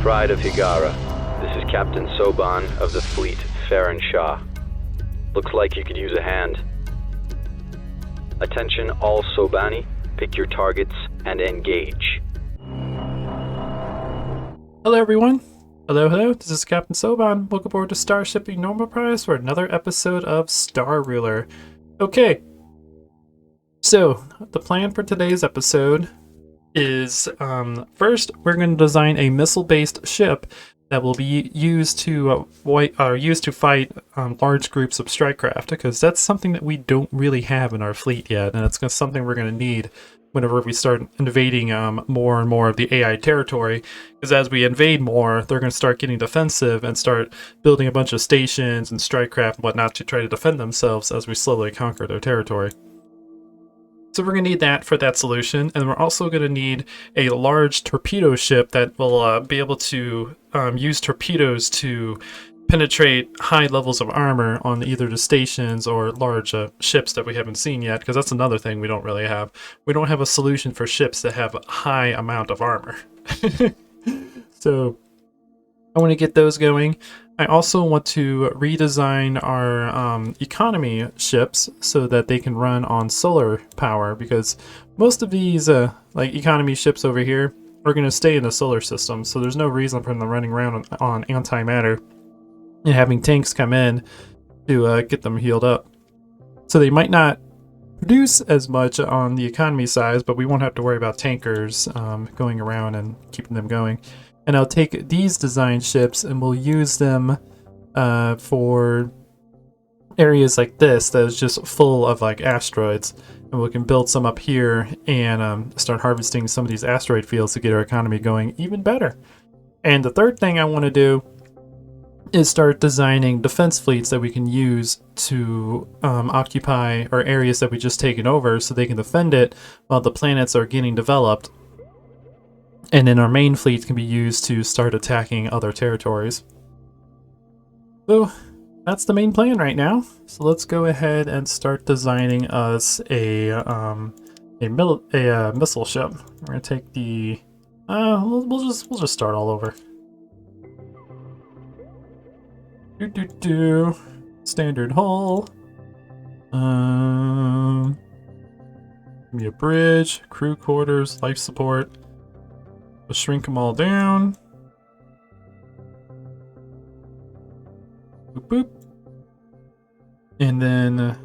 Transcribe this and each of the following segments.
Pride of Higara. This is Captain Soban of the fleet, Farron Shah. Looks like you could use a hand. Attention all Sobani, pick your targets and engage. Hello everyone. Hello, this is Captain Soban. Welcome aboard to Starship Normal Prize for another episode of Star Ruler. Okay, so the plan for today's episode is first we're going to design a missile-based ship that will be used to fight large groups of strike craft, because that's something that we don't really have in our fleet yet, and it's something we're going to need whenever we start invading more and more of the AI territory, because as we invade more, they're going to start getting defensive and start building a bunch of stations and strike craft and whatnot to try to defend themselves as we slowly conquer their territory. So we're going to need that for that solution, and we're also going to need a large torpedo ship that will be able to use torpedoes to penetrate high levels of armor on either the stations or large ships that we haven't seen yet, because that's another thing we don't really have. We don't have a solution for ships that have a high amount of armor. So I want to get those going. I also want to redesign our economy ships so that they can run on solar power, because most of these like economy ships over here are going to stay in the solar system, so there's no reason for them running around on antimatter and having tanks come in to get them healed up. So they might not produce as much on the economy size, but we won't have to worry about tankers going around and keeping them going. And I'll take these design ships and we'll use them for areas like this that is just full of like asteroids, and we can build some up here and start harvesting some of these asteroid fields to get our economy going even better. And the third thing I want to do is start designing defense fleets that we can use to occupy our areas that we just taken over, so they can defend it while the planets are getting developed. And then our main fleet can be used to start attacking other territories. So that's the main plan right now. So let's go ahead and start designing us a missile ship. We're gonna take the we'll just start all over. Standard hull. Give me a bridge, crew quarters, life support. We'll shrink them all down. Boop boop. And then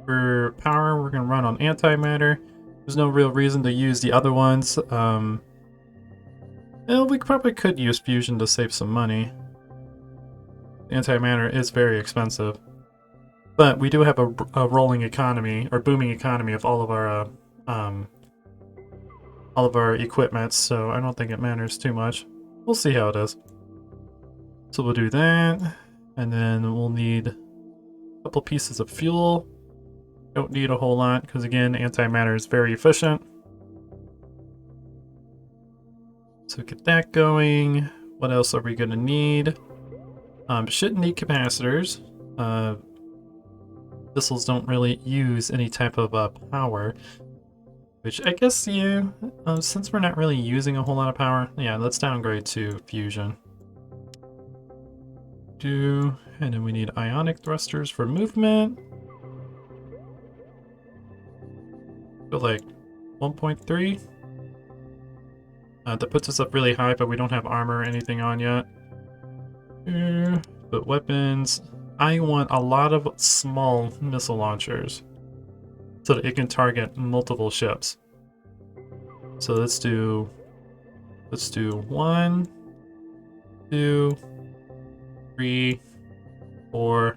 for power, we're gonna run on antimatter. There's no real reason to use the other ones. Well, we probably could use fusion to save some money. Antimatter is very expensive, but we do have a rolling economy, or booming economy, of all of our equipment, so I don't think it matters too much. We'll see how it is. So we'll do that, and then we'll need a couple pieces of fuel. Don't need a whole lot, because again, antimatter is very efficient. So get that going. What else are we gonna need? Shouldn't need capacitors. Missiles don't really use any type of power, which I guess, yeah, since we're not really using a whole lot of power, yeah, let's downgrade to fusion. And then we need ionic thrusters for movement. So like 1.3. That puts us up really high, but we don't have armor or anything on yet. But weapons, I want a lot of small missile launchers so that it can target multiple ships. So let's do 1, 2, 3, 4,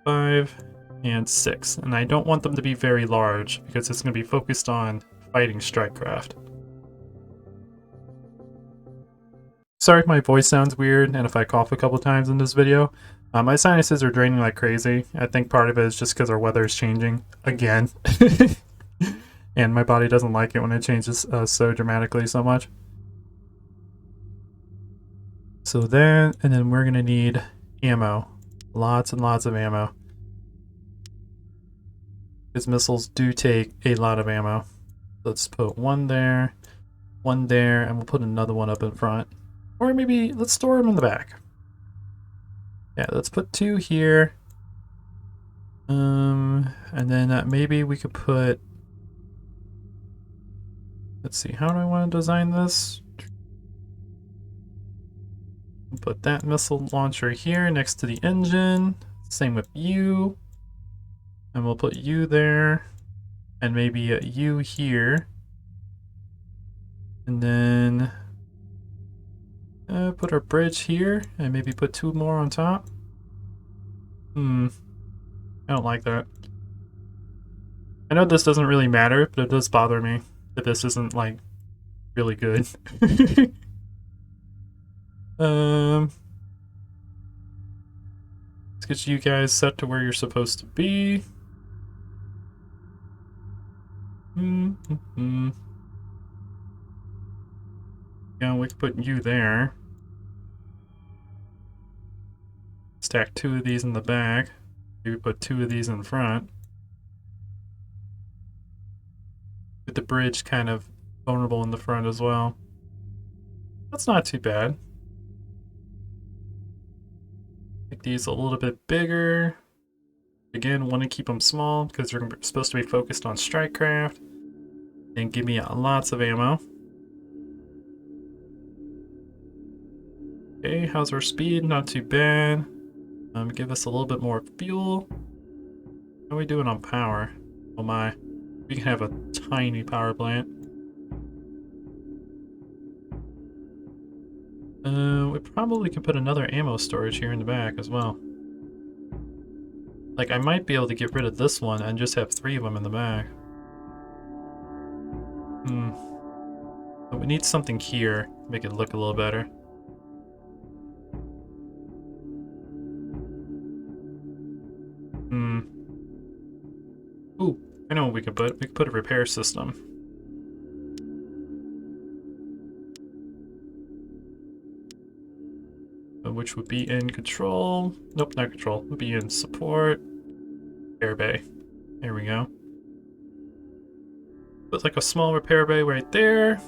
5, and 6. And I don't want them to be very large, because it's going to be focused on fighting strike craft. Sorry if my voice sounds weird and if I cough a couple times in this video. My sinuses are draining like crazy. I think part of it is just because our weather is changing again. And my body doesn't like it when it changes so dramatically so much. So that, and then we're going to need ammo. Lots and lots of ammo. Because missiles do take a lot of ammo. Let's put one there, and we'll put another one up in front. Or maybe let's store them in the back. Yeah, let's put 2 here. And then maybe we could put... Let's see, how do I want to design this? Put that missile launcher here next to the engine. Same with you. And we'll put you there. And maybe you here. And then put our bridge here. And maybe put 2 more on top. I don't like that. I know this doesn't really matter, but it does bother me that this isn't, like, really good. Let's get you guys set to where you're supposed to be. Yeah, we can put you there. Stack 2 of these in the back. Maybe put 2 of these in front. With the bridge kind of vulnerable in the front as well. That's not too bad. Make these a little bit bigger. Again, want to keep them small because you're supposed to be focused on strike craft. And give me lots of ammo. Okay, how's our speed? Not too bad. Give us a little bit more fuel. How are we doing on power? Oh my. We can have a tiny power plant. We probably can put another ammo storage here in the back as well. Like, I might be able to get rid of this one and just have 3 of them in the back. But we need something here to make it look a little better. Ooh, I know what we could put. We could put a repair system. Which would be in control. Nope, not control. Would be in support. Repair bay. There we go. Put like a small repair bay right there.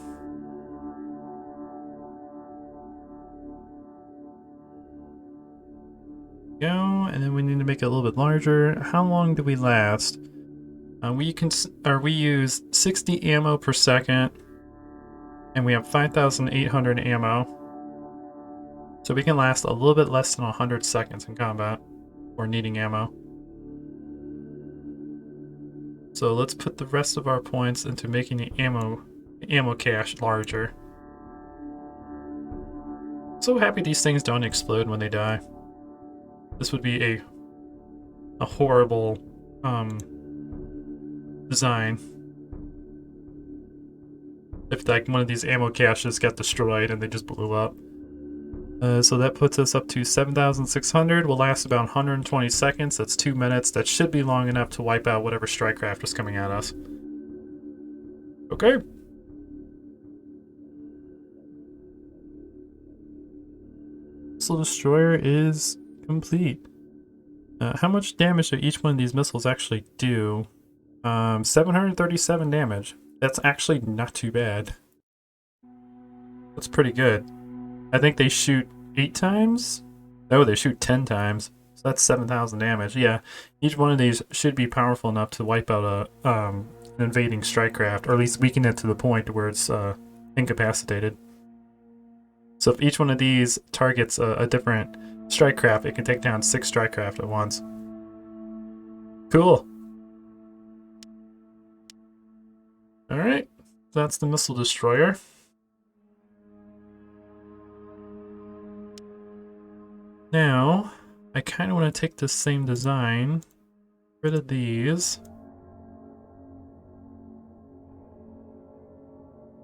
Go, and then we need to make it a little bit larger. How long do we last? We use 60 ammo per second, and we have 5,800 ammo. So we can last a little bit less than 100 seconds in combat, or needing ammo. So let's put the rest of our points into making the ammo cache larger. So happy these things don't explode when they die. This would be a horrible design if like one of these ammo caches got destroyed and they just blew up. So that puts us up to 7,600. Will last about 120 seconds. That's 2 minutes. That should be long enough to wipe out whatever strike craft was coming at us. Okay. Missile destroyer is complete. How much damage do each one of these missiles actually do? 737 damage. That's actually not too bad. That's pretty good. I think they shoot 8 times? No, they shoot 10 times. So that's 7,000 damage. Yeah, each one of these should be powerful enough to wipe out an invading strike craft, or at least weaken it to the point where it's incapacitated. So if each one of these targets a different strike craft, it can take down 6 strike craft at once. Cool. Alright, that's the missile destroyer. Now, I kind of want to take this same design, get rid of these,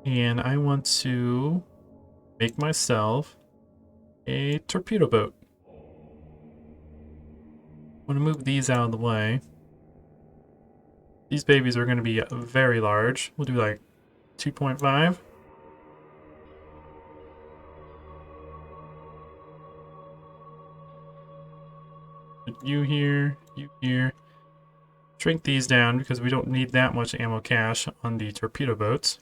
and I want to make myself a torpedo boat. I want to move these out of the way. These babies are going to be very large. We'll do like 2.5. You here, you here. Shrink these down because we don't need that much ammo cache on the torpedo boats.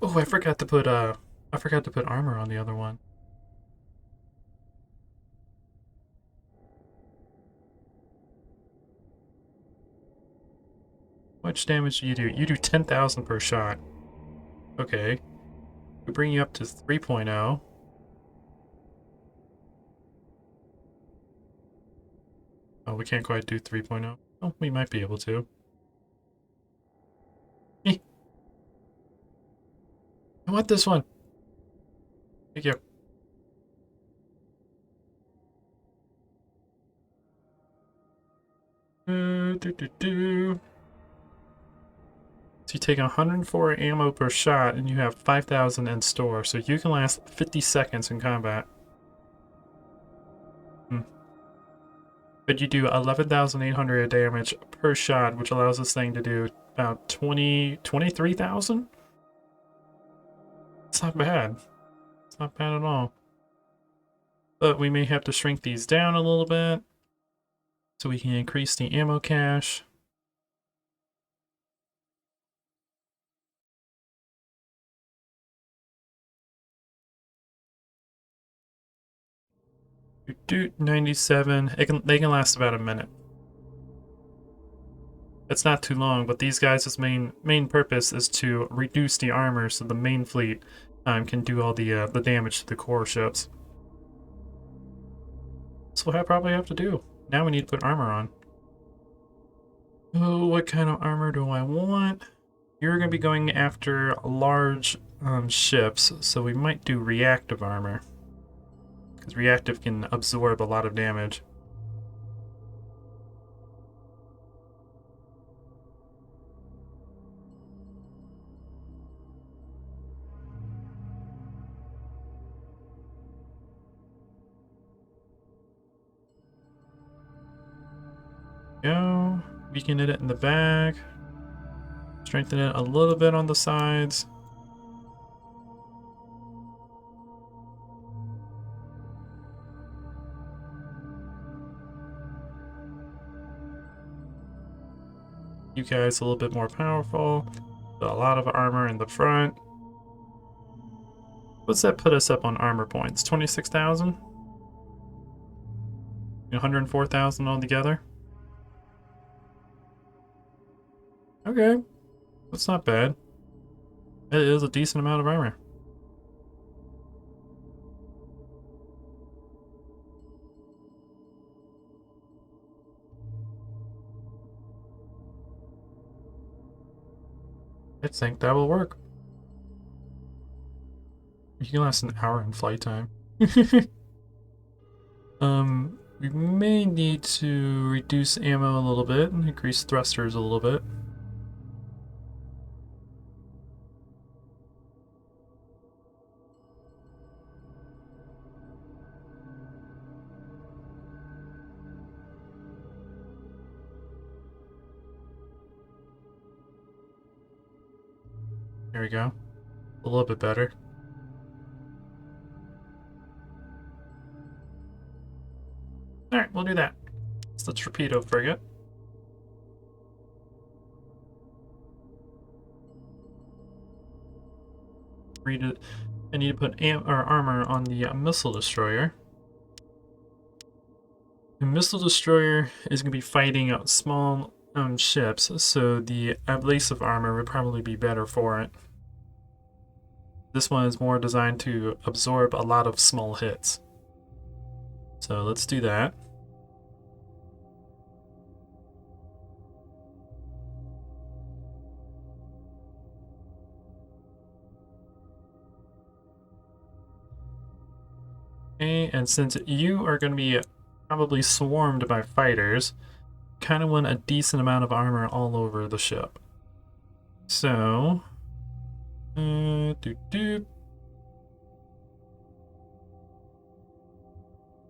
Oh, I forgot to put armor on the other one. How much damage do you do? You do 10,000 per shot. Okay. We bring you up to 3.0. Oh, we can't quite do 3.0. Oh, we might be able to. Eh. I want this one. Thank you. So you take 104 ammo per shot and you have 5,000 in store, so you can last 50 seconds in combat. But you do 11,800 damage per shot, which allows this thing to do about 23,000? It's not bad. It's not bad at all. But we may have to shrink these down a little bit so we can increase the ammo cache. Do 97. They can last about a minute. It's not too long, but these guys' main purpose is to reduce the armor so the main fleet can do all the damage to the core ships. That's what I probably have to do. Now we need to put armor on. Oh, what kind of armor do I want? You're going to be going after large ships, so we might do reactive armor. Because reactive can absorb a lot of damage. Go. Weaken it in the back. Strengthen it a little bit on the sides. You guys a little bit more powerful. A lot of armor in the front. What's that put us up on armor points? 26,000? 104,000 altogether? Okay. That's not bad. It is a decent amount of armor. I think that will work. You can last an hour in flight time. We may need to reduce ammo a little bit and increase thrusters a little bit. There we go. A little bit better. Alright, we'll do that. It's the torpedo frigate. I need to put armor on the missile destroyer. The missile destroyer is going to be fighting small ships, so the abrasive armor would probably be better for it. This one is more designed to absorb a lot of small hits. So let's do that. Okay, and since you are going to be probably swarmed by fighters, kind of want a decent amount of armor all over the ship. So,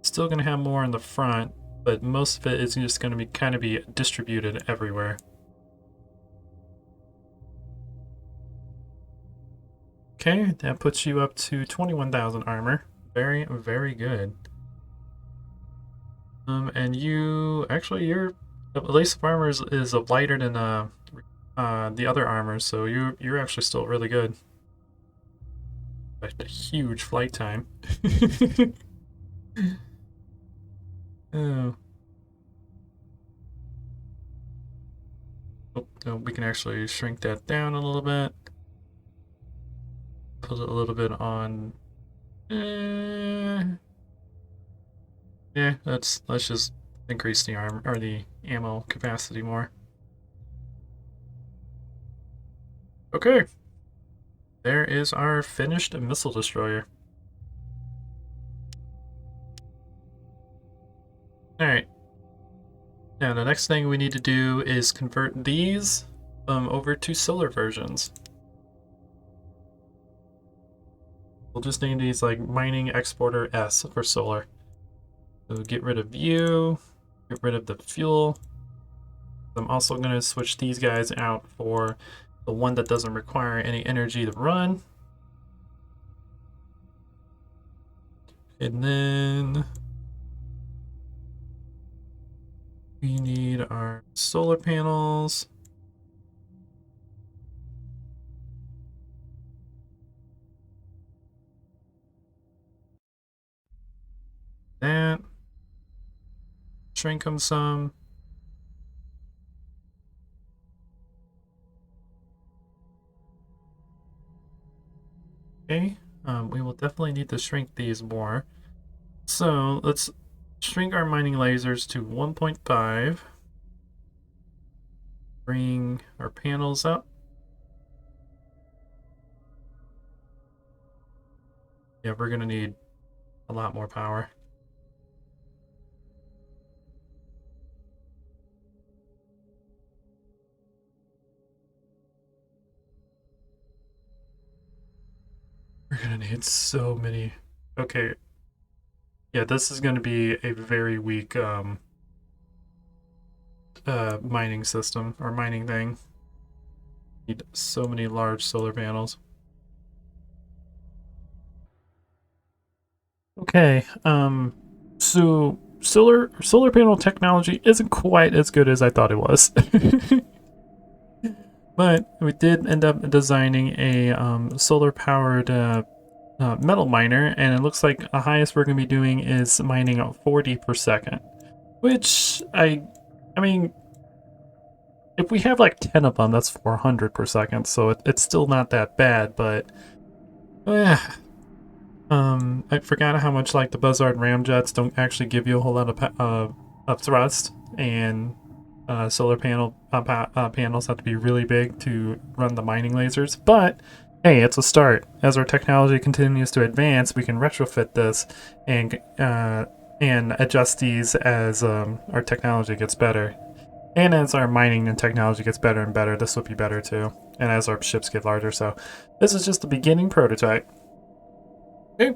still going to have more in the front, but most of it is just going to be kind of be distributed everywhere. Okay, that puts you up to 21,000 armor. Very, very good. And you actually your abrasive armor is lighter than the other armor, so you're actually still really good. A huge flight time. Oh. Oh, we can actually shrink that down a little bit. Put it a little bit on. Yeah, let's just increase the arm or the ammo capacity more. Okay. There is our finished missile destroyer. Alright. Now the next thing we need to do is convert these over to solar versions. We'll just name these like mining exporter S for solar. So get rid of you, get rid of the fuel. I'm also going to switch these guys out for the one that doesn't require any energy to run. And then we need our solar panels. That. Shrink them some. Okay, we will definitely need to shrink these more. So let's shrink our mining lasers to 1.5. Bring our panels up. Yeah, we're gonna need a lot more power. We're gonna need so many. Okay. Yeah, this is gonna be a very weak mining system or mining thing. Need so many large solar panels. Okay, so solar panel technology isn't quite as good as I thought it was. But we did end up designing a solar powered metal miner, and it looks like the highest we're going to be doing is mining 40 per second, which I mean, if we have like 10 of them, that's 400 per second, so it's still not that bad, but I forgot how much like the Buzzard ramjets don't actually give you a whole lot of thrust, and solar panels have to be really big to run the mining lasers. But hey, it's a start. As our technology continues to advance, we can retrofit this and adjust these as our technology gets better. And as our mining and technology gets better and better, this will be better too. And as our ships get larger, so this is just the beginning prototype. Okay.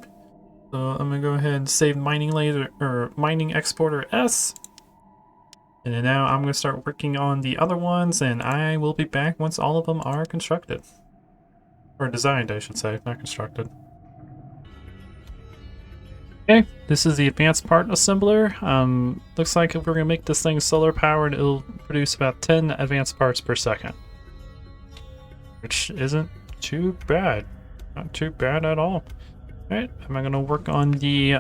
So I'm gonna go ahead and save mining laser or mining exporter S. And then now I'm gonna start working on the other ones, and I will be back once all of them are constructed. Or designed, I should say, not constructed. Okay, this is the advanced part assembler. Looks like if we're gonna make this thing solar powered, it'll produce about 10 advanced parts per second. Which isn't too bad. Not too bad at all. Alright, I'm gonna work on the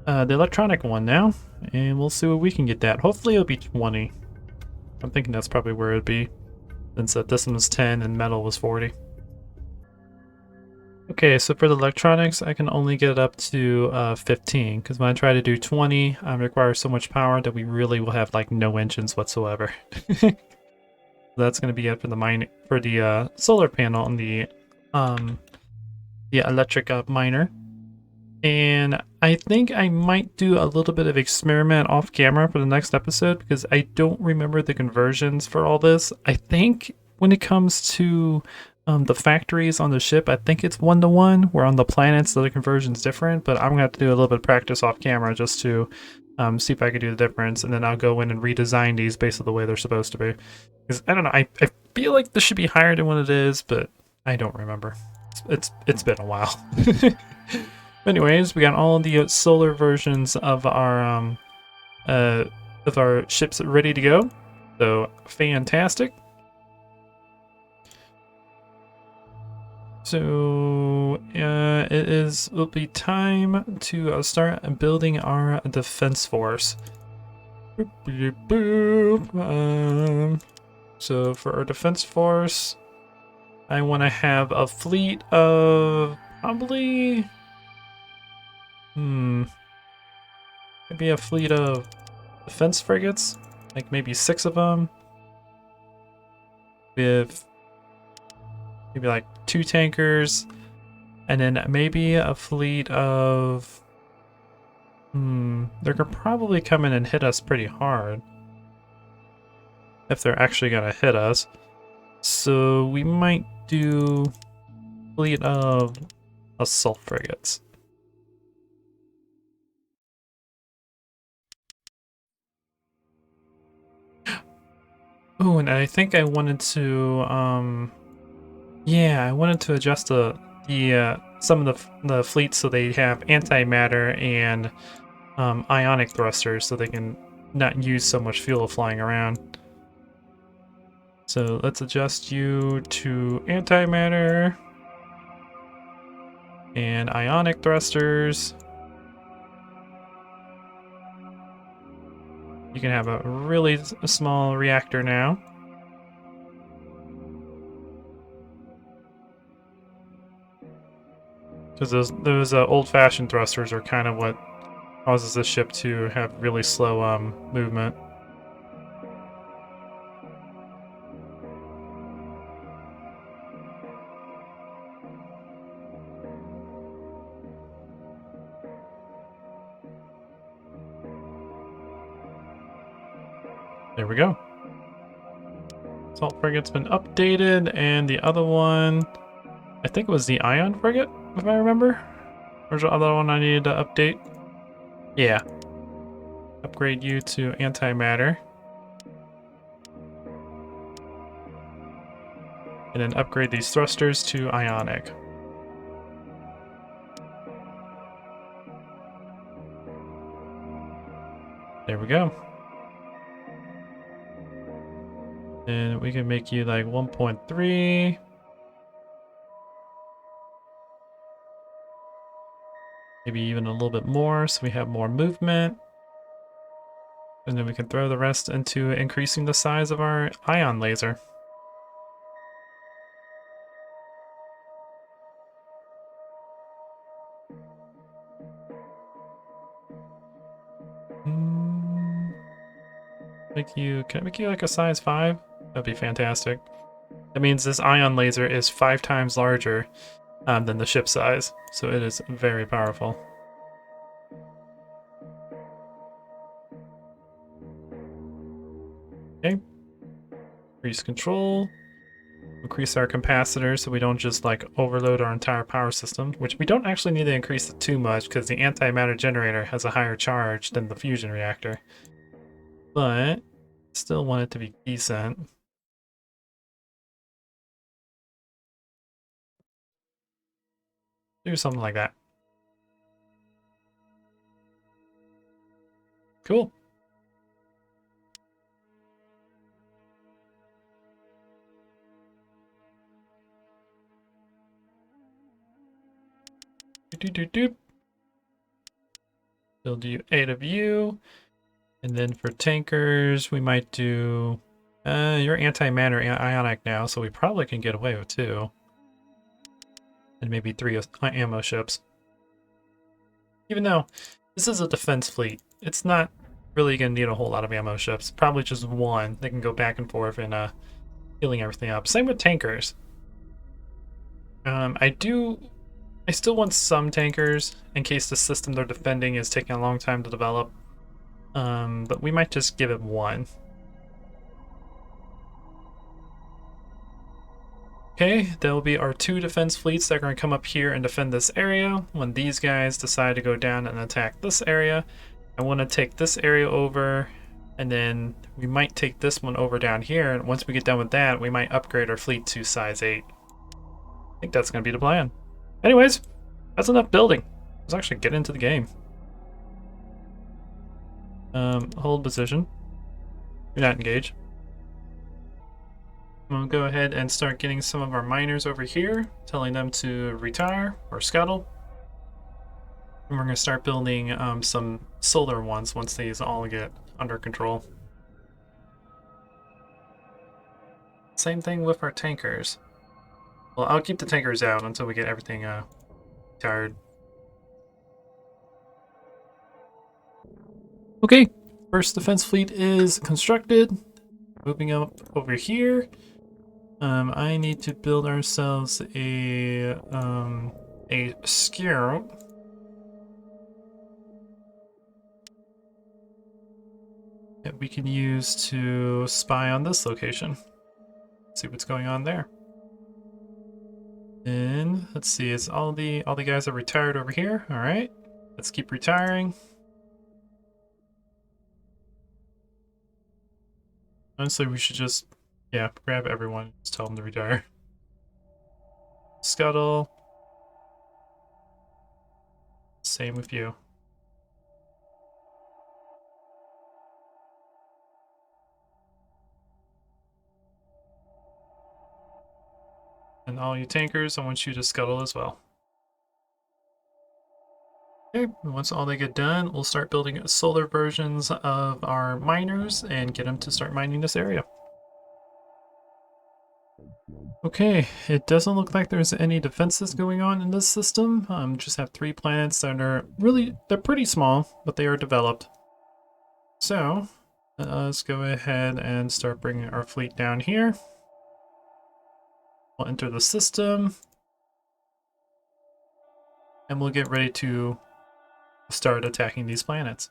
electronic one now, and we'll see what we can get that. Hopefully it'll be 20. I'm thinking that's probably where it'd be, since this one was 10 and metal was 40. Okay, so for the electronics, I can only get it up to 15, because when I try to do 20, it requires so much power that we really will have like no engines whatsoever. That's going to be it for the solar panel on the electric miner. And I think I might do a little bit of experiment off camera for the next episode, because I don't remember the conversions for all this. I think when it comes to the factories on the ship, I think it's 1-to-1, where on the planets the conversion's different, but I'm gonna have to do a little bit of practice off camera just to see if I can do the difference, and then I'll go in and redesign these based on the way they're supposed to be. Because I don't know, I feel like this should be higher than what it is, but I don't remember. It's been a while. Anyways, we got all the solar versions of our ships ready to go. So fantastic. So So will be time to start building our defense force. Boop, boop, boop. So for our defense force, I want to have a fleet of probably, maybe a fleet of defense frigates, like maybe 6 of them, with maybe like 2 tankers, and then maybe a fleet of, they're gonna probably come in and hit us pretty hard. If they're actually gonna hit us. So we might do a fleet of assault frigates. Oh, and I think I wanted to, yeah, I wanted to adjust some of the fleets so they have antimatter and ionic thrusters so they can not use so much fuel flying around. So let's adjust you to antimatter and ionic thrusters. You can have a really small reactor now. Because those old-fashioned thrusters are kind of what causes the ship to have really slow movement. There we go. Assault frigate's been updated, and the other one, I think it was the ion frigate, if I remember. Where's the other one I needed to update? Yeah. Upgrade you to antimatter. And then upgrade these thrusters to ionic. There we go. And we can make you like 1.3. Maybe even a little bit more so we have more movement. And then we can throw the rest into increasing the size of our ion laser. Can I make you like a size 5? That'd be fantastic. That means this ion laser is 5 times larger than the ship size, so it is very powerful. Okay. Increase control. Increase our capacitor so we don't just like overload our entire power system, which we don't actually need to increase it too much because the antimatter generator has a higher charge than the fusion reactor. But still want it to be decent. Do something like that. Cool. Build you 8 of you. And then for tankers, we might do... you're antimatter ionic now, so we probably can get away with 2. And maybe 3 ammo ships. Even though this is a defense fleet, it's not really going to need a whole lot of ammo ships. Probably just 1. They can go back and forth and healing everything up. Same with tankers. I still want some tankers in case the system they're defending is taking a long time to develop. But we might just give it 1. Okay, that will be our 2 defense fleets that are going to come up here and defend this area. When these guys decide to go down and attack this area, I want to take this area over, and then we might take this one over down here, and once we get done with that, we might upgrade our fleet to size 8. I think that's going to be the plan. Anyways, that's enough building. Let's actually get into the game. Hold position. Do not engage. We'll go ahead and start getting some of our miners over here, telling them to retire or scuttle. And we're going to start building some solar ones once these all get under control. Same thing with our tankers. Well, I'll keep the tankers out until we get everything retired. Okay, first defense fleet is constructed. Moving up over here. I need to build ourselves a scout. That we can use to spy on this location. See what's going on there. And let's see, it's all the guys are retired over here. All right, let's keep retiring. Honestly, we should just, yeah, grab everyone. Just tell them to retire. Scuttle. Same with you. And all you tankers, I want you to scuttle as well. Okay, once all they get done, we'll start building solar versions of our miners and get them to start mining this area. Okay, it doesn't look like there's any defenses going on in this system. Just have 3 planets that are they're pretty small, but they are developed. So, let's go ahead and start bringing our fleet down here. We'll enter the system. And we'll get ready to start attacking these planets.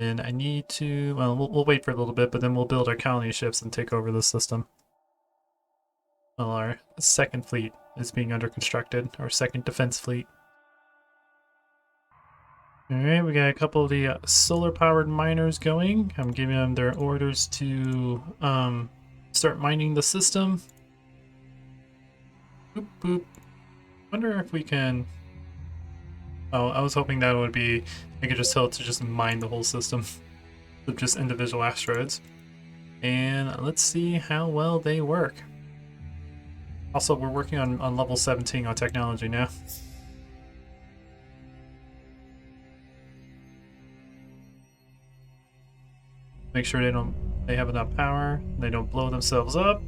And I need to, well, we'll wait for a little bit, but then we'll build our colony ships and take over the system. Well, our second fleet is being under constructed, our second defense fleet. Alright, we got a couple of the solar-powered miners going. I'm giving them their orders to start mining the system. Boop, boop. Wonder if we can... Oh, I was hoping that would be... I could just tell it to just mine the whole system with just individual asteroids. And let's see how well they work. Also, we're working on level 17 on technology now. Make sure they have enough power, they don't blow themselves up.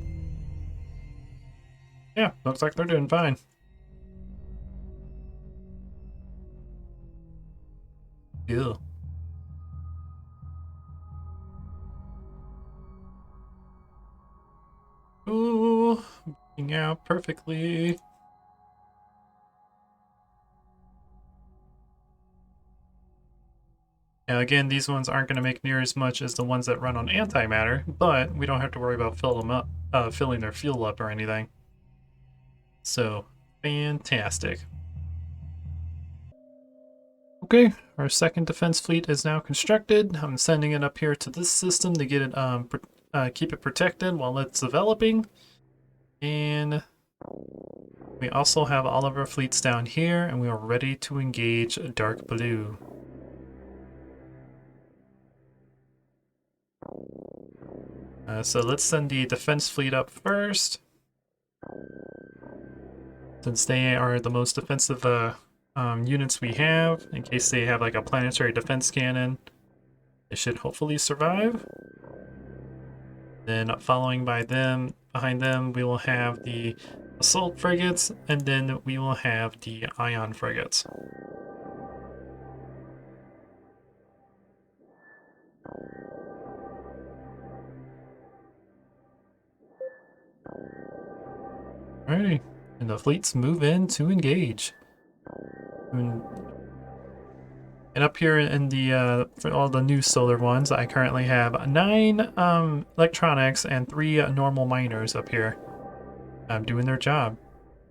Yeah, looks like they're doing fine. Ew. Ooh, working out perfectly. Now again, these ones aren't going to make near as much as the ones that run on antimatter, but we don't have to worry about filling their fuel up or anything. So, fantastic. Okay, our second defense fleet is now constructed. I'm sending it up here to this system to get it, keep it protected while it's developing. And we also have all of our fleets down here, and we are ready to engage Dark Blue. So let's send the defense fleet up first. Since they are the most defensive units we have, in case they have like a planetary defense cannon, they should hopefully survive. Then behind them, we will have the assault frigates, and then we will have the ion frigates. Alrighty, and the fleets move in to engage. And up here in the for all the new solar ones, I currently have 9 electronics and 3 normal miners up here. I'm doing their job.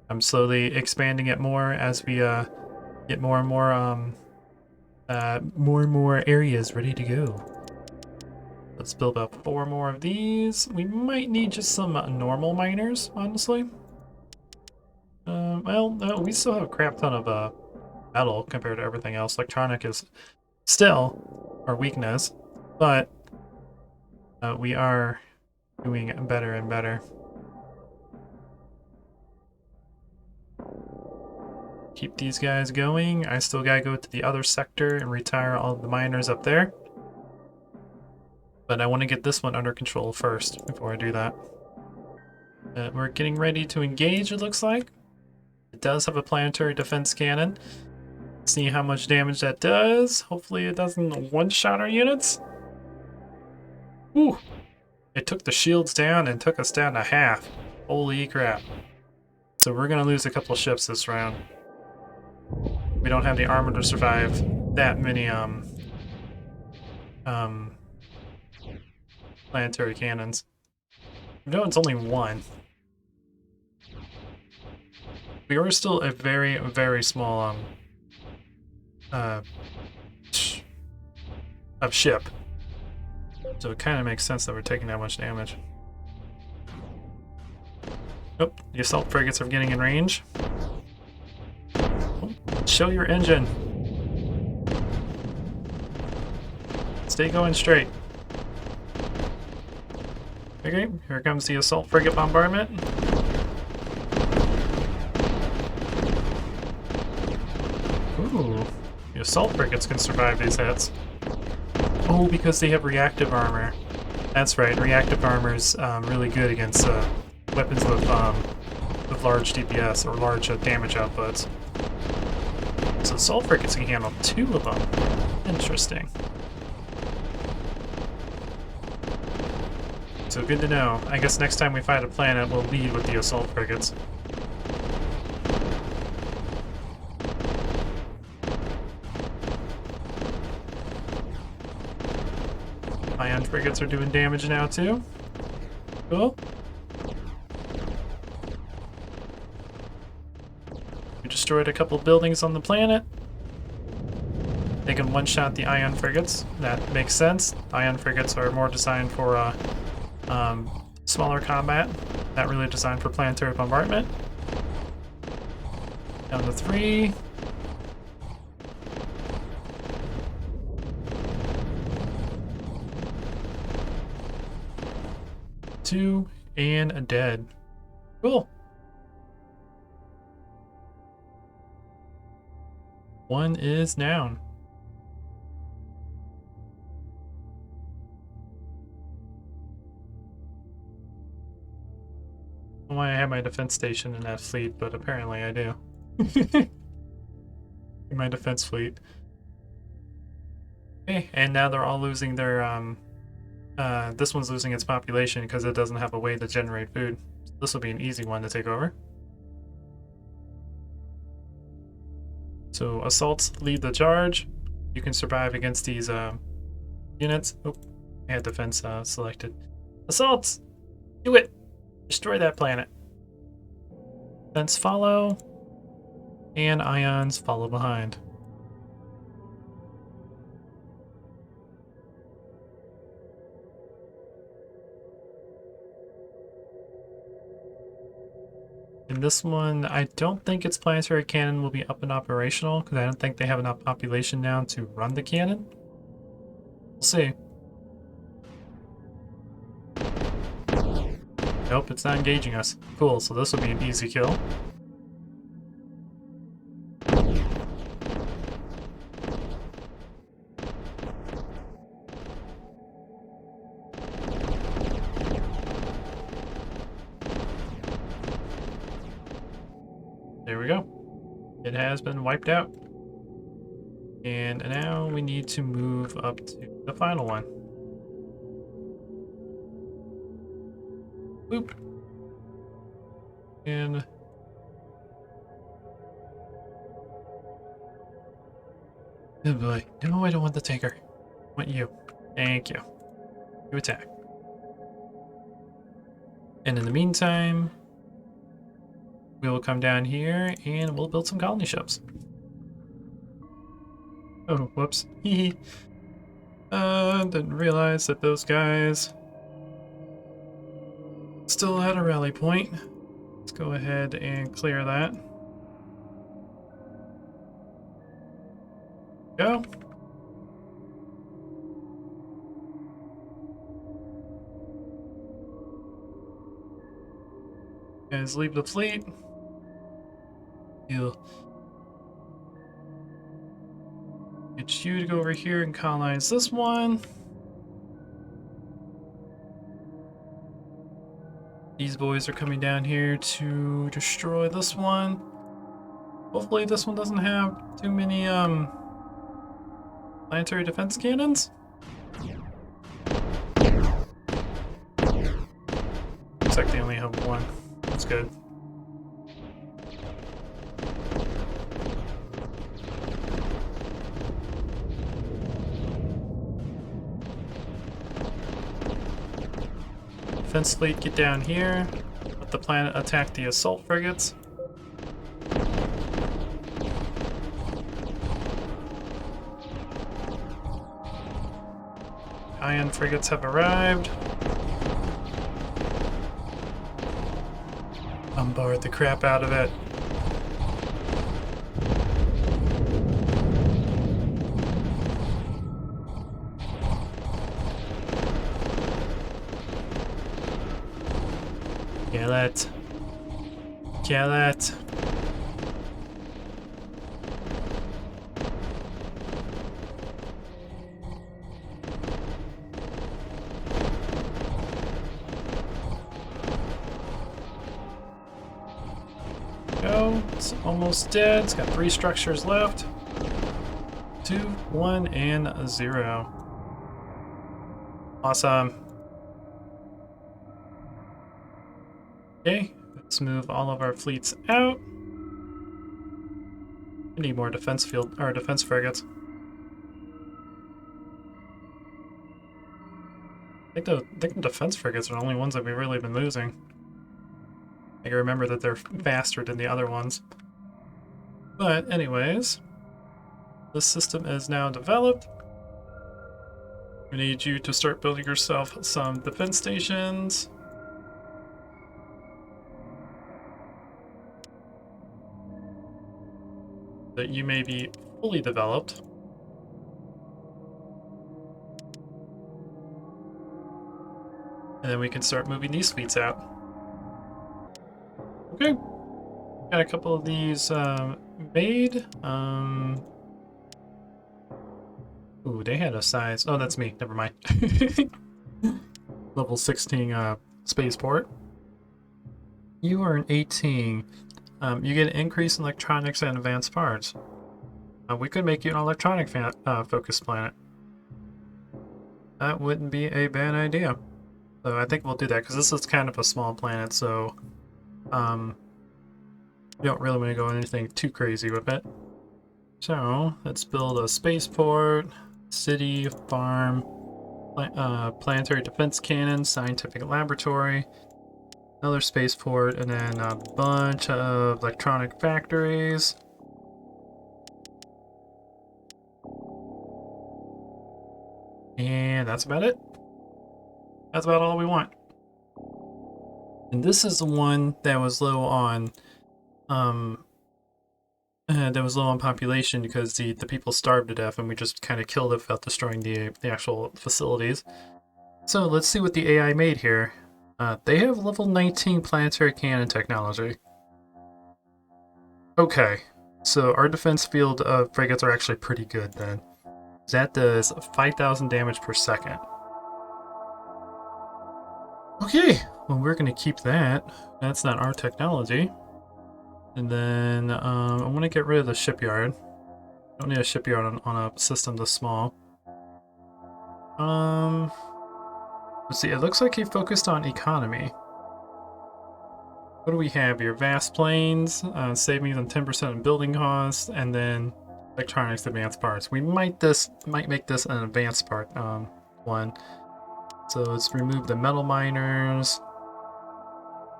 I'm slowly expanding it more as we get more and more areas ready to go. Let's build up 4 more of these. We might need just some normal miners, honestly. Well, no, we still have a crap ton of metal compared to everything else. Electronic is still our weakness, but we are doing better and better. Keep these guys going. I still gotta go to the other sector and retire all the miners up there. But I want to get this one under control first before I do that. We're getting ready to engage, it looks like. It does have a planetary defense cannon. See how much damage that does. Hopefully it doesn't one-shot our units. Ooh! It took the shields down and took us down to half. Holy crap. So we're gonna lose a couple ships this round. We don't have the armor to survive that many planetary cannons. No, it's only one. We are still a very, very small ship. So it kind of makes sense that we're taking that much damage. Oh, the assault frigates are getting in range. Oh, show your engine. Stay going straight. Okay, here comes the assault frigate bombardment. Ooh, the assault frigates can survive these hits. Oh, because they have reactive armor. That's right, reactive armor is really good against weapons with large DPS or large damage outputs. So assault frigates can handle 2 of them. Interesting. So good to know. I guess next time we fight a planet, we'll lead with the assault frigates. Ion frigates are doing damage now too. Cool. We destroyed a couple buildings on the planet. They can one-shot the ion frigates. That makes sense. Ion frigates are more designed for smaller combat, not really designed for planetary bombardment. Down to 3. Two and a dead. Cool. 1 is down. I don't know why I have my defense station in that fleet, but apparently I do. In my defense fleet. Okay, and now they're all losing their this one's losing its population because it doesn't have a way to generate food. So this will be an easy one to take over. So assaults lead the charge. You can survive against these units. Oh, I had defense selected. Assaults! Do it! Destroy that planet. Defense follow. And ions follow behind. In this one, I don't think its planetary cannon will be up and operational, because I don't think they have enough population now to run the cannon. We'll see. Nope, it's not engaging us. Cool, so this will be an easy kill. There we go. It has been wiped out. And now we need to move up to the final one. Boop. And oh boy. No, I don't want the tanker. I want you. Thank you. You attack. And in the meantime, we will come down here and we'll build some colony ships. Oh, whoops. Hee. Didn't realize that those guys still had a rally point. Let's go ahead and clear that. Go. guys leave the fleet. You'll get you to go over here and colonize this one. These boys are coming down here to destroy this one. Hopefully this one doesn't have too many planetary defense cannons. Looks like they only have one. That's good. Defense fleet, get down here. Let the planet attack the assault frigates. Ion frigates have arrived. Bombard the crap out of it. Kill it. Kill it. Go. It's almost dead. It's got 3 structures left. 2, 1, and 0. Awesome. Okay, let's move all of our fleets out. We need more defense frigates. I think the defense frigates are the only ones that we've really been losing. I remember that they're faster than the other ones. But anyways, this system is now developed. We need you to start building yourself some defense stations. That you may be fully developed. And then we can start moving these fleets out. Okay. Got a couple of these made. Ooh, they had a size. Oh, that's me. Never mind. Level 16 spaceport. You are an 18. You get an increase in electronics and advanced parts. We could make you an electronic focused planet. That wouldn't be a bad idea. So I think we'll do that because this is kind of a small planet, so we don't really want to go anything too crazy with it. So let's build a spaceport, city, farm, planetary defense cannon, scientific laboratory, another spaceport, and then a bunch of electronic factories. And that's about it. That's about all we want. And this is the one that was low on population because the people starved to death and we just kind of killed it without destroying the actual facilities. So let's see what the AI made here. They have level 19 planetary cannon technology. Okay, so our defense field frigates are actually pretty good then. That does 5,000 damage per second. Okay, well we're going to keep that. That's not our technology. And then I want to get rid of the shipyard. Don't need a shipyard on a system this small. Let's see, it looks like he focused on economy. What do we have here? Vast planes, savings on 10% in building costs, and then electronics advanced parts. We might make this an advanced part one. So let's remove the metal miners,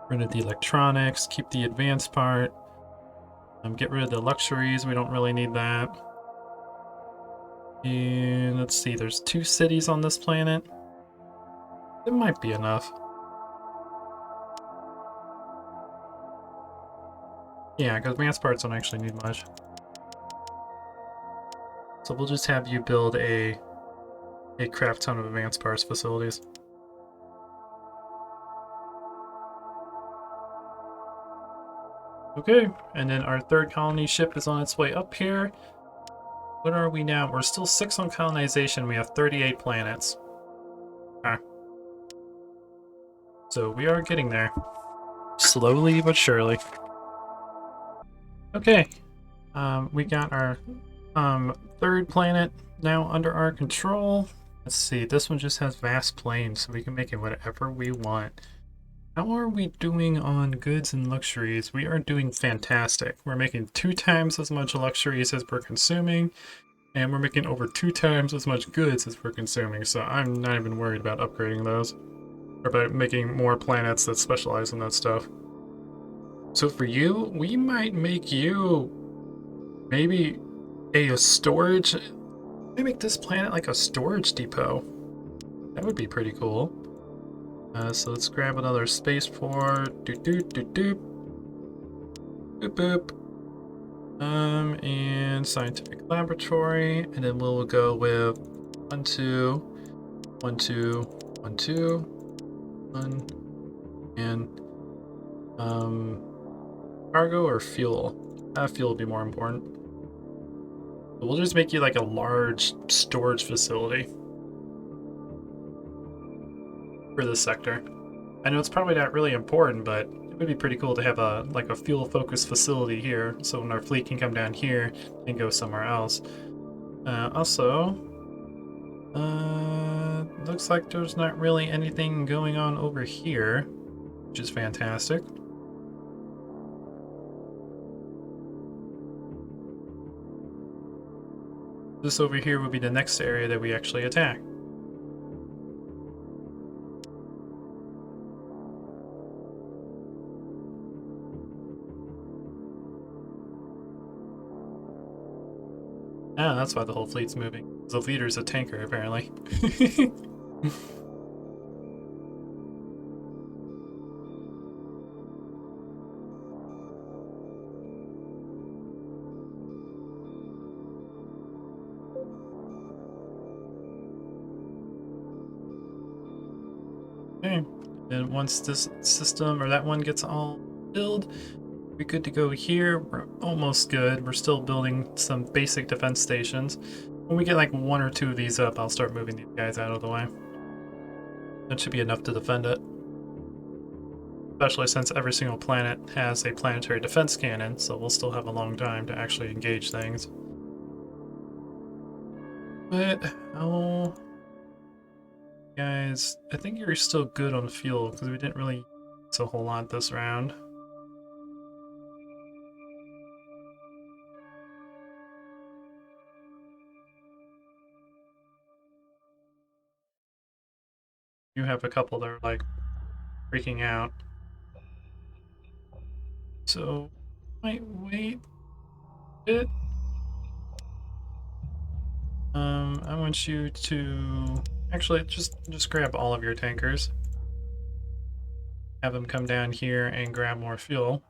rid of the electronics, keep the advanced part, get rid of the luxuries, we don't really need that. And let's see, there's 2 cities on this planet. It might be enough. Yeah, because advanced parts don't actually need much. So we'll just have you build a crap ton of advanced parts facilities. Okay, and then our third colony ship is on its way up here. What are we now? We're still 6 on colonization. We have 38 planets. Okay. So we are getting there. Slowly but surely. Okay. We got our third planet now under our control. Let's see, this one just has vast plains, so we can make it whatever we want. How are we doing on goods and luxuries? We are doing fantastic. We're making 2 times as much luxuries as we're consuming, and we're making over 2 times as much goods as we're consuming, so I'm not even worried about upgrading those. Or about making more planets that specialize in that stuff. So for you, we might make you maybe a storage. Maybe make this planet like a storage depot. That would be pretty cool. So let's grab another spaceport. Doot doot doot doot. Boop boop. And scientific laboratory, and then we'll go with 1 2 1 2 1 2 1 and cargo or fuel. Fuel would be more important. But we'll just make you like a large storage facility for this sector. I know it's probably not really important, but it would be pretty cool to have a like a fuel-focused facility here, so when our fleet can come down here and go somewhere else. Also, looks like there's not really anything going on over here, which is fantastic. This over here would be the next area that we actually attack. Ah, that's why the whole fleet's moving. The leader's a tanker, apparently. Okay, and once this system or that one gets all filled, we're good to go here. We're almost good. We're still building some basic defense stations. When we get like 1 or 2 of these up, I'll start moving these guys out of the way. That should be enough to defend it. Especially since every single planet has a planetary defense cannon, so we'll still have a long time to actually engage things. But, oh... Guys, I think you're still good on fuel, because we didn't really use a whole lot this round. You have a couple that are like freaking out. So might wait a bit. I want you to actually just grab all of your tankers. Have them come down here and grab more fuel.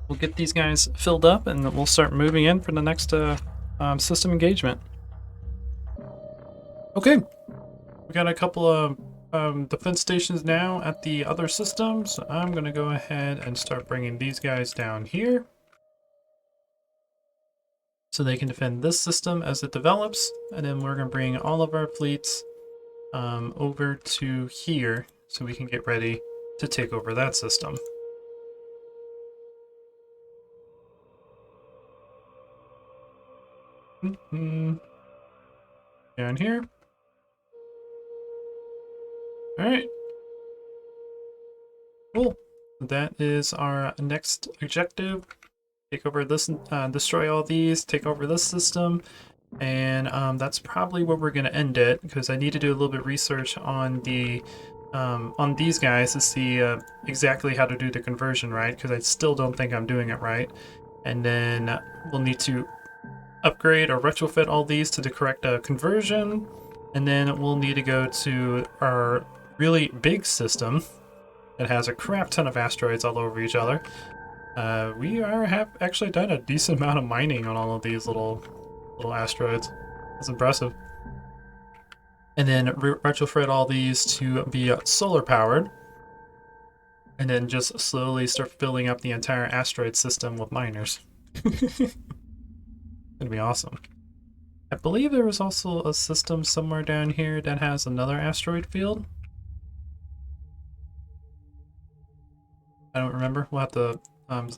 We'll get these guys filled up and we'll start moving in for the next system engagement. Okay, we got a couple of defense stations now at the other systems. I'm gonna go ahead and start bringing these guys down here so they can defend this system as it develops, and then we're gonna bring all of our fleets over to here so we can get ready to take over that system. Down here. Alright. Cool. That is our next objective. Take over this, destroy all these, take over this system, and that's probably where we're going to end it, because I need to do a little bit of research on the on these guys to see exactly how to do the conversion right, because I still don't think I'm doing it right. And then we'll need to upgrade or retrofit all these to the correct conversion, and then we'll need to go to our really big system that has a crap ton of asteroids all over each other. We have actually done a decent amount of mining on all of these little asteroids. That's impressive. And then retrofit all these to be solar powered. And then just slowly start filling up the entire asteroid system with miners. It's gonna be awesome. I believe there was also a system somewhere down here that has another asteroid field. I don't remember. We'll have to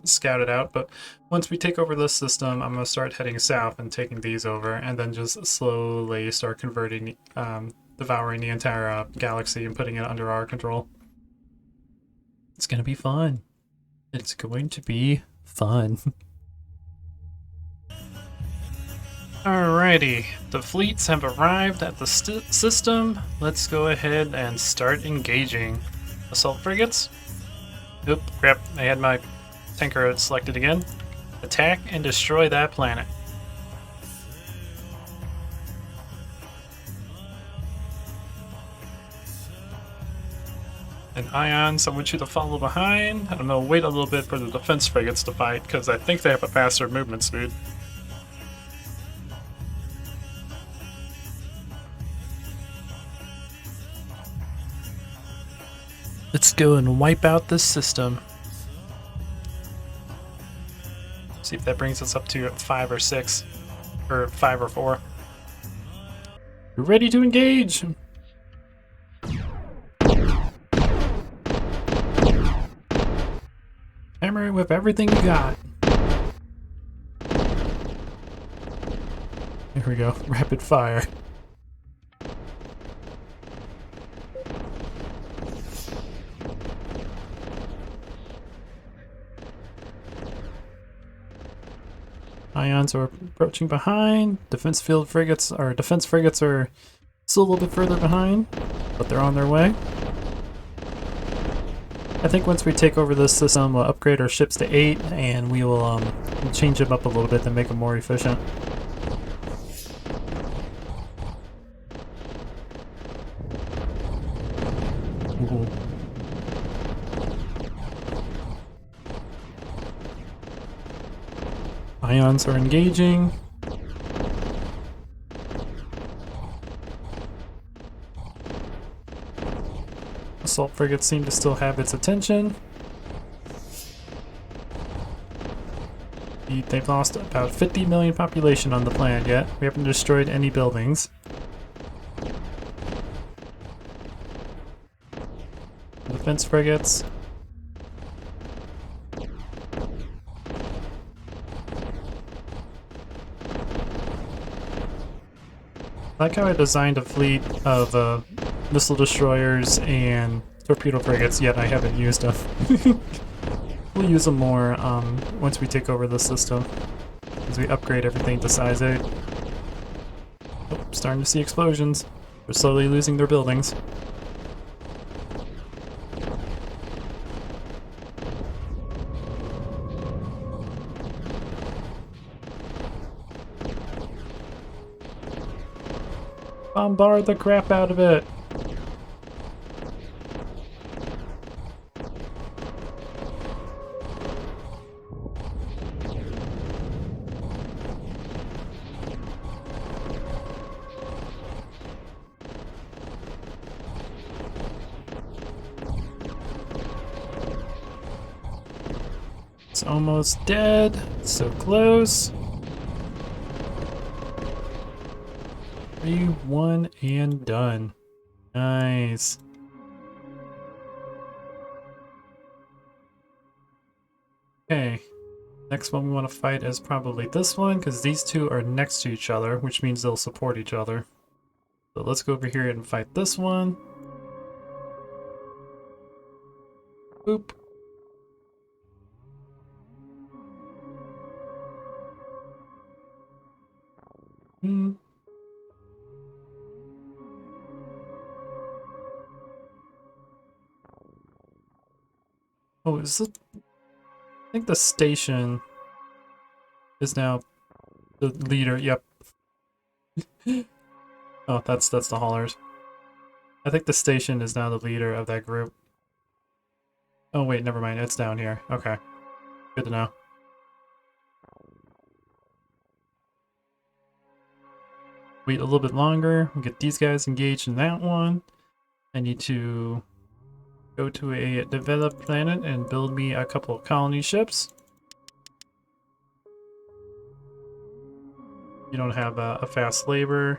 scout it out. But once we take over this system, I'm going to start heading south and taking these over, and then just slowly start converting, devouring the entire galaxy and putting it under our control. It's going to be fun. It's going to be fun. Alrighty, the fleets have arrived at the system. Let's go ahead and start engaging. Assault frigates. Oop, crap, I had my tanker selected again. Attack and destroy that planet. And Ions, I want you to follow behind. I don't know, wait a little bit for the defense frigates to fight, because I think they have a faster movement speed. Let's go and wipe out this system. See if that brings us up to 5 or 6. Or 5 or 4. You're ready to engage! Hammer it with everything you got. Here we go. Rapid fire. Ions are approaching behind. Defense frigates are still a little bit further behind, but they're on their way. I think once we take over this system, we'll upgrade our ships to 8, and we will change them up a little bit to make them more efficient. Ooh. Ions are engaging. Assault frigates seem to still have its attention. They've lost about 50 million population on the planet yet. We haven't destroyed any buildings. Defense frigates. I like how I designed a fleet of missile destroyers and torpedo frigates, yet I haven't used them. We'll use them more once we take over the system, as we upgrade everything to size 8. Oh, starting to see explosions. They're slowly losing their buildings. Bombard the crap out of it! It's almost dead. So close. 3, 1, and done. Nice. Okay. Next one we want to fight is probably this one, because these two are next to each other, which means they'll support each other. So let's go over here and fight this one. Boop. Oh, is it? I think the station is now the leader. Yep. Oh, that's the haulers. I think the station is now the leader of that group. Oh wait, never mind. It's down here. Okay. Good to know. Wait a little bit longer. We'll get these guys engaged in that one. I need to Go to a developed planet and build me a couple of colony ships. You don't have a fast labor,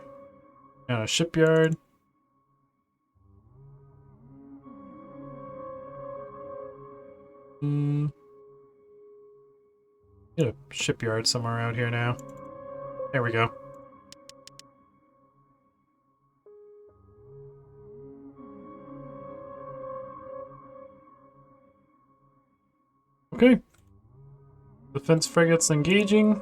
and a shipyard. Get a shipyard somewhere out here now. There we go. Okay. Defense frigates engaging.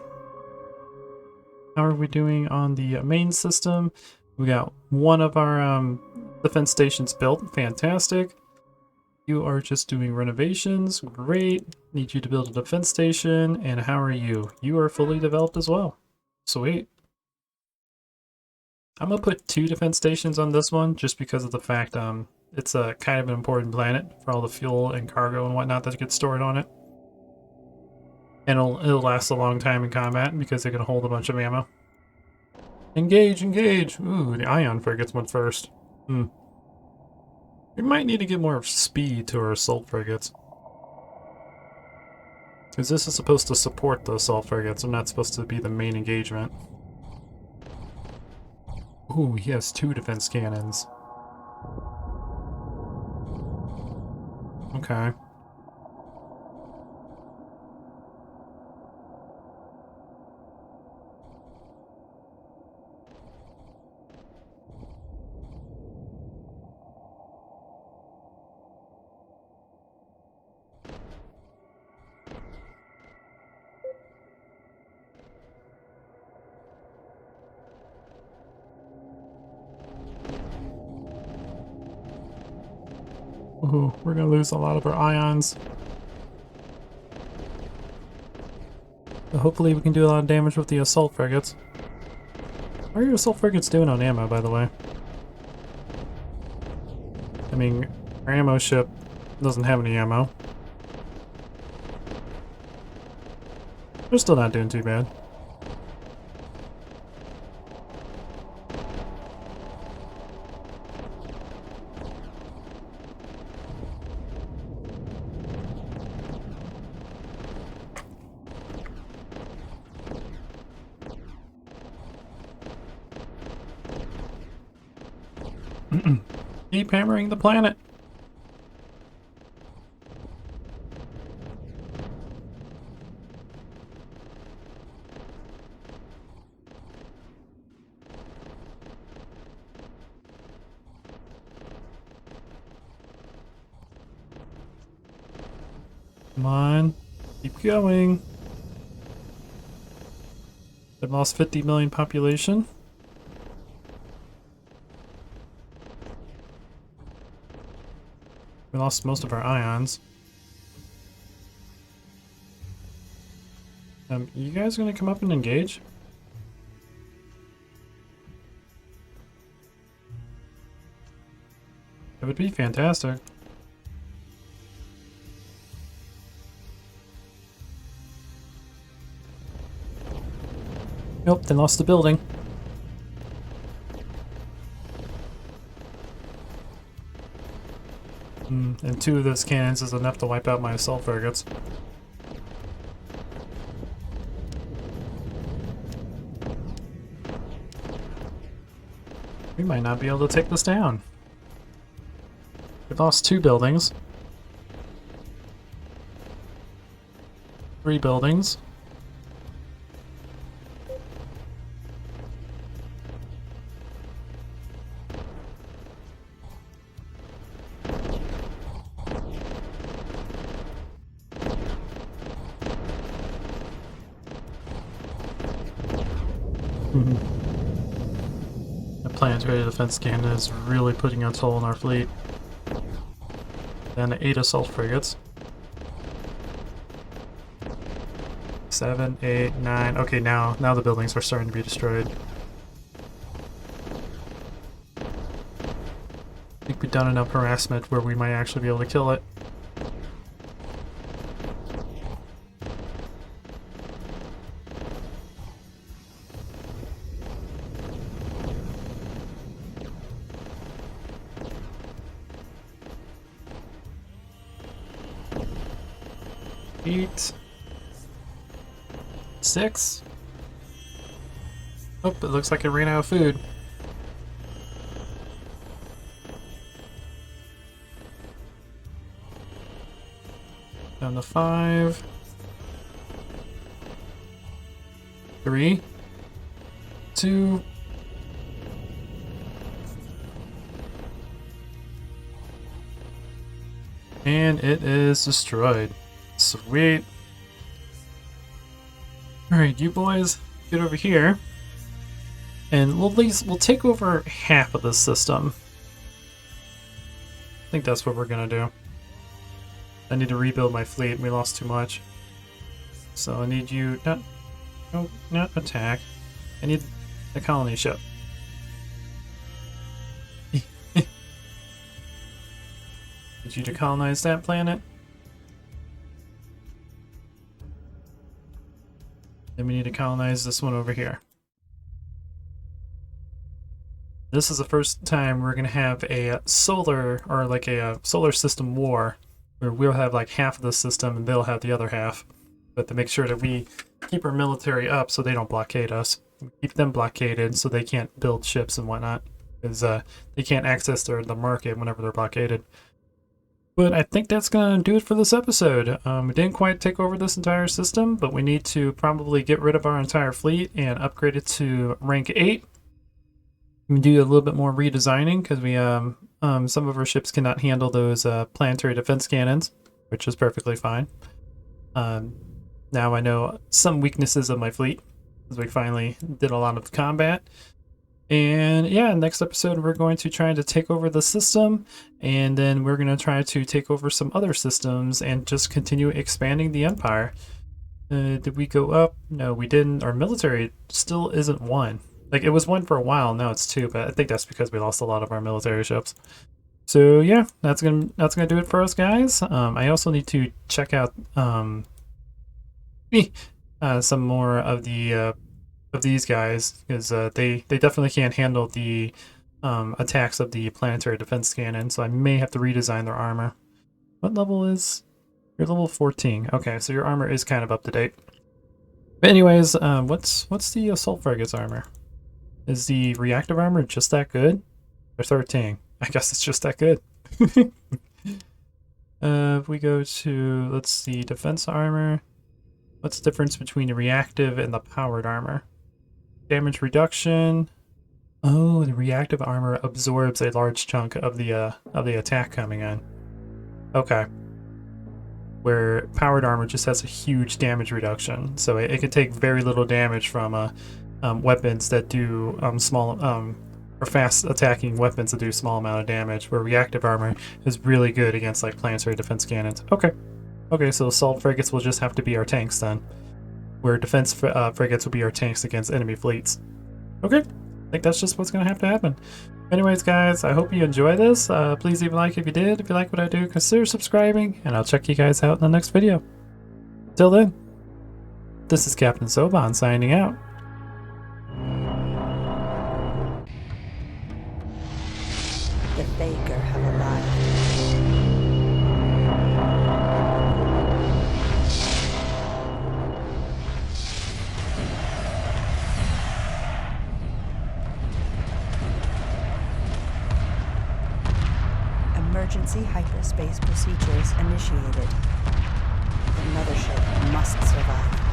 How are we doing on the main system? We got one of our defense stations built. Fantastic. You are just doing renovations. Great. Need you to build a defense station. And how are you? You are fully developed as well. Sweet. I'm gonna put 2 defense stations on this one just because of the fact it's a kind of an important planet for all the fuel and cargo and whatnot that gets stored on it. And it'll last a long time in combat because they can hold a bunch of ammo. Engage, engage! Ooh, the ion frigates went first. We might need to get more speed to our assault frigates. Because this is supposed to support the assault frigates. I'm not supposed to be the main engagement. Ooh, he has 2 defense cannons. Okay. Ooh, we're gonna lose a lot of our ions. But hopefully we can do a lot of damage with the assault frigates. How are your assault frigates doing on ammo, by the way? I mean, our ammo ship doesn't have any ammo. We're still not doing too bad. Keep hammering the planet. Come on, keep going. They've lost 50 million population. We lost most of our ions. You guys gonna come up and engage? It would be fantastic. Nope, they lost the building. And 2 of those cannons is enough to wipe out my assault frigates. We might not be able to take this down. We've lost 2 buildings. 3 buildings. The planetary defense cannon is really putting a toll on our fleet. Then 8 assault frigates. 7, 8, 9. Okay, now the buildings are starting to be destroyed. I think we've done enough harassment where we might actually be able to kill it. 8, 6. Oh, it looks like it ran out of food. Down to 5. 3, 2. And it is destroyed. Sweet. Alright, you boys, get over here. And we'll take over half of this system. I think that's what we're gonna do. I need to rebuild my fleet. We lost too much. So I need you not attack. I need the colony ship. Need you to colonize that planet. Then we need to colonize this one over here. This is the first time we're going to have a solar, or like a solar system war, where we'll have like half of the system and they'll have the other half. But to make sure that we keep our military up so they don't blockade us. We keep them blockaded so they can't build ships and whatnot. Because they can't access the market whenever they're blockaded. But I think that's going to do it for this episode. We didn't quite take over this entire system, but we need to probably get rid of our entire fleet and upgrade it to rank 8. We do a little bit more redesigning because we some of our ships cannot handle those planetary defense cannons, which is perfectly fine. Now I know some weaknesses of my fleet because we finally did a lot of combat. And yeah, next episode we're going to try to take over the system, and then we're going to try to take over some other systems and just continue expanding the empire. Did we go up? No, we didn't. Our military still isn't 1. Like, it was 1 for a while, now it's 2, but I think that's because we lost a lot of our military ships. So yeah, that's gonna do it for us, guys. I also need to check out some more of the of these guys, because they definitely can't handle the attacks of the planetary defense cannon, so I may have to redesign their armor. What level is... You're level 14. Okay, so your armor is kind of up to date. But anyways, what's the assault frigate's armor? Is the reactive armor just that good? Or 13? I guess it's just that good. If we go to, let's see, defense armor. What's the difference between the reactive and the powered armor? Damage reduction. Oh, the reactive armor absorbs a large chunk of the attack coming in. Okay. Where powered armor just has a huge damage reduction, so it can take very little damage from weapons that do or fast attacking weapons that do a small amount of damage. Where reactive armor is really good against like planetary defense cannons. Okay, so assault frigates will just have to be our tanks then. Where defense frigates will be our tanks against enemy fleets. Okay, I think that's just what's going to have to happen. Anyways, guys, I hope you enjoy this. Please leave a like if you did. If you like what I do, consider subscribing, and I'll check you guys out in the next video. Till then, this is Captain Soban signing out. The Baker have arrived. Emergency hyperspace procedures initiated. The mothership must survive.